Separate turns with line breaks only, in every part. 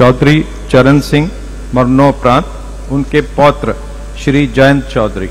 चौधरी चरण सिंह मरणोपरांत उनके पौत्र श्री जयंत चौधरी।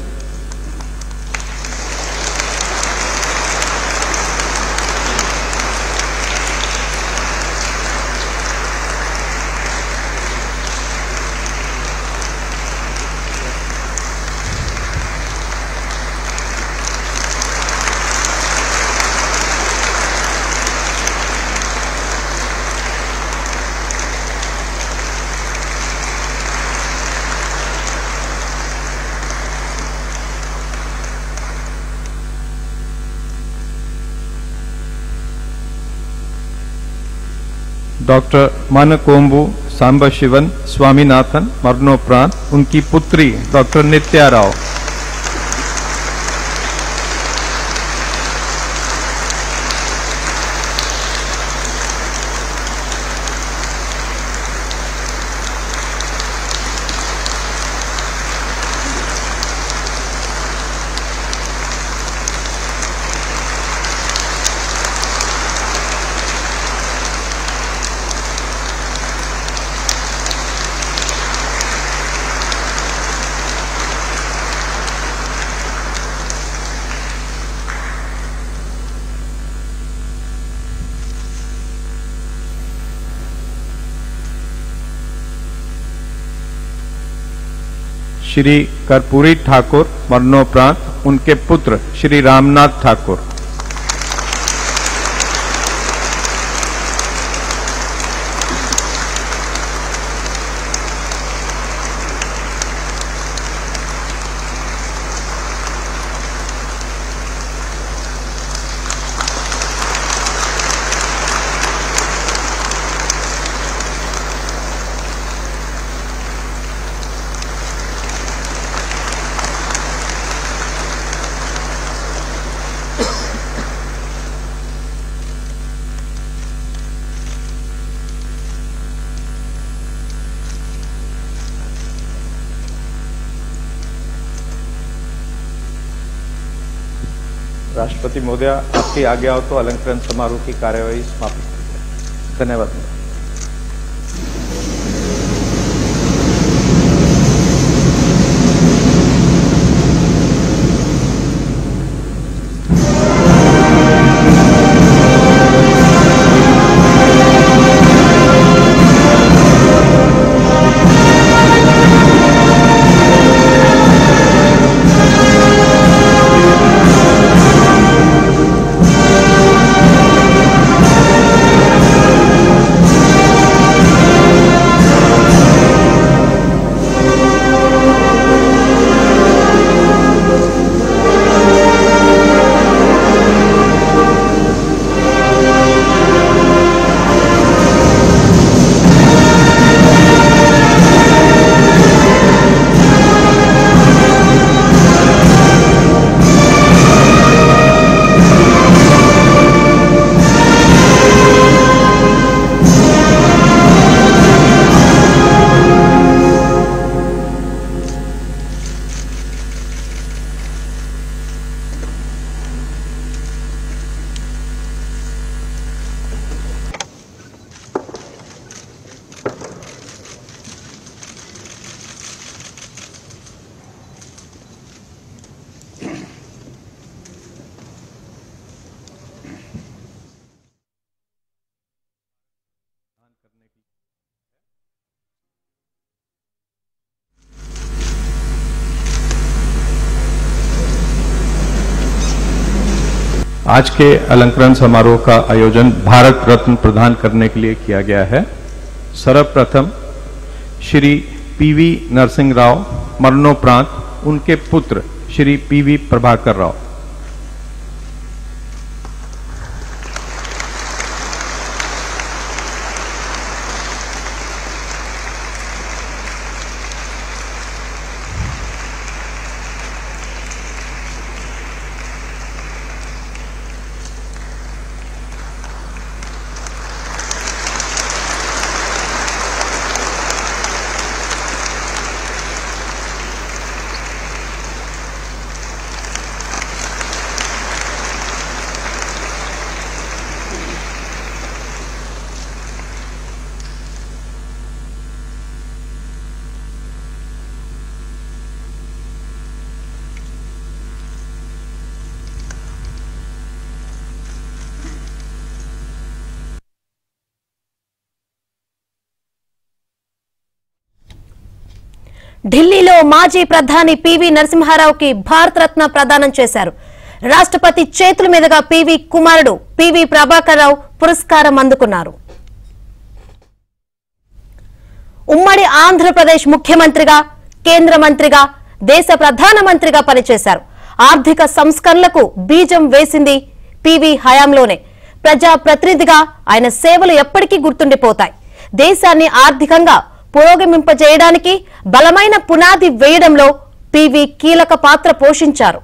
डॉक्टर मानकोंबू सांबशिवन स्वामीनाथन मरणोपरांत उनकी पुत्री डॉक्टर नित्या राव। श्री कर्पूरी ठाकुर मरणोपरांत उनके पुत्र श्री रामनाथ ठाकुर। राष्ट्रपति महोदय, आपकी आज्ञा हो तो अलंकरण समारोह की कार्यवाही समाप्त की जाए। धन्यवाद। आज के अलंकरण समारोह का आयोजन भारत रत्न प्रदान करने के लिए किया गया है। सर्वप्रथम श्री पीवी नरसिंह राव मरणोपरांत उनके पुत्र श्री पीवी प्रभाकर राव।
ఢిల్లీలో మాజీ ప్రధాని పివి నరసింహారావుకి భారతరత్న ప్రదానం చేశారు. రాష్ట్రపతి చేతుల మీదుగా పివి కుమారుడు పివి ప్రభాకర్ రావు పురస్కారం అందుకున్నారు. ఉమ్మడి ఆంధ్రప్రదేశ్ ముఖ్యమంత్రిగా, కేంద్ర మంత్రిగా, దేశ ప్రధానమంత్రిగా పనిచేశారు. ఆర్థిక సంస్కరణలకు బీజం వేసింది పివి హయాంలోనే. ప్రజా ప్రతినిధిగా ఆయన సేవలు ఎప్పటికీ గుర్తుండిపోతాయి. దేశాన్ని ఆర్థికంగా పురోగమింపజేయడానికి బలమైన పునాది వేయడంలో పివి కీలక పాత్ర పోషించారు.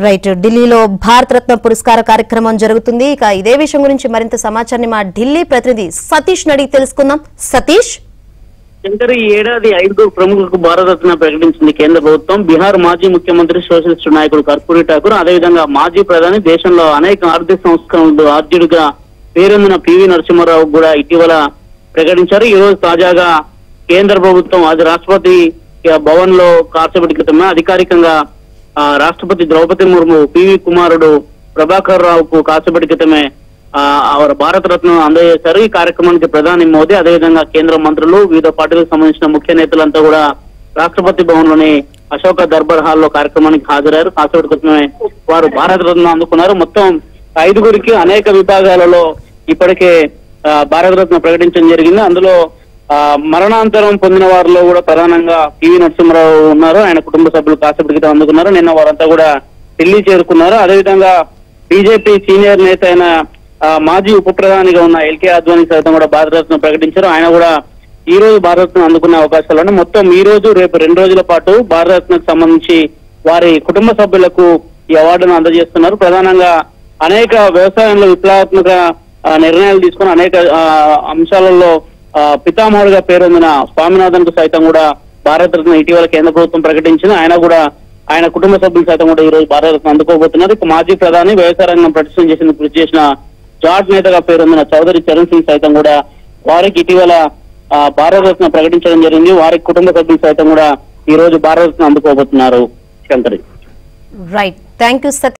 రైట్, ఢిల్లీలో భారతరత్న పురస్కార కార్యక్రమం జరుగుతుంది. ఇక ఇదే విషయం గురించి మరింత సమాచారాన్ని మా ఢిల్లీ ప్రతినిధి సతీష్ అడిగి తెలుసుకుందాం. సతీష్,
ఈ ఏడాది 5 ప్రముఖులకు భారతరత్న ప్రకటించింది కేంద్ర ప్రభుత్వం. బీహార్ మాజీ ముఖ్యమంత్రి సోషలిస్టు నాయకుడు కర్పూరి ఠాకూర్, అదేవిధంగా మాజీ ప్రధాని, దేశంలో అనేక ఆర్థిక సంస్కరణలు ఆద్యుడిగా పేరొందిన పివి నరసింహారావు కూడా ఇటీవల ప్రకటించారు. ఈ రోజు తాజాగా కేంద్ర ప్రభుత్వం అది రాష్ట్రపతి భవన్ లో కాసేపటి క్రితమే అధికారికంగా రాష్ట్రపతి ద్రౌపది ముర్ము పివి కుమారుడు ప్రభాకర్ రావుకు కాసేపటి క్రితమే భారతరత్న అందజేశారు. ఈ కార్యక్రమానికి ప్రధాని మోదీ, అదేవిధంగా కేంద్ర మంత్రులు, వివిధ పార్టీలకు సంబంధించిన ముఖ్య నేతలంతా కూడా రాష్ట్రపతి భవన్ లోని అశోక దర్బార్ హాల్లో కార్యక్రమానికి హాజరయ్యారు. కాసేపటి క్రితమే వారు భారతరత్న అందుకున్నారు. మొత్తం 5గురికి అనేక విభాగాలలో ఇప్పటికే భారతరత్న ప్రకటించడం జరిగింది. అందులో మరణాంతరం పొందిన వారిలో కూడా ప్రధానంగా పివి నరసింహారావు ఉన్నారు. ఆయన కుటుంబ సభ్యులు కాసేపటి క్రితం అందుకున్నారు. నిన్న వారంతా కూడా ఢిల్లీ చేరుకున్నారు. అదేవిధంగా బీజేపీ సీనియర్ నేత అయిన మాజీ ఉప ప్రధానిగా ఉన్న ఎల్కే అద్వానీ సైతం కూడా భారతరత్న ప్రకటించారు. ఆయన కూడా ఈ రోజు భారతరత్న అందుకునే అవకాశాలు మొత్తం ఈ రోజు రేపు 2 రోజుల పాటు భారతరత్నకు సంబంధించి వారి కుటుంబ సభ్యులకు ఈ అవార్డును అందజేస్తున్నారు. ప్రధానంగా అనేక వ్యవసాయంలో విప్లవాత్మక నిర్ణయాలు తీసుకుని అనేక అంశాలలో పితామహుడిగా పేరొందిన స్వామినాథన్ కు సైతం కూడా భారతరత్న ఇటీవల కేంద్ర ప్రభుత్వం ప్రకటించింది. ఆయన కూడా ఆయన కుటుంబ సభ్యులు సైతం కూడా ఈ రోజు భారతరత్న అందుకోబోతున్నారు. ఇక మాజీ ప్రధాని, వ్యవసాయ రంగం ప్రతిష్ఠ కృషి చేసిన జాట్ నేతగా పేరొందిన చౌదరి చరణ్ సింగ్ సైతం కూడా వారికి ఇటీవల భారతరత్న ప్రకటించడం జరిగింది. వారి కుటుంబ సభ్యులు సైతం కూడా ఈ రోజు భారతరత్న అందుకోబోతున్నారు. Shankari,
right, thank you.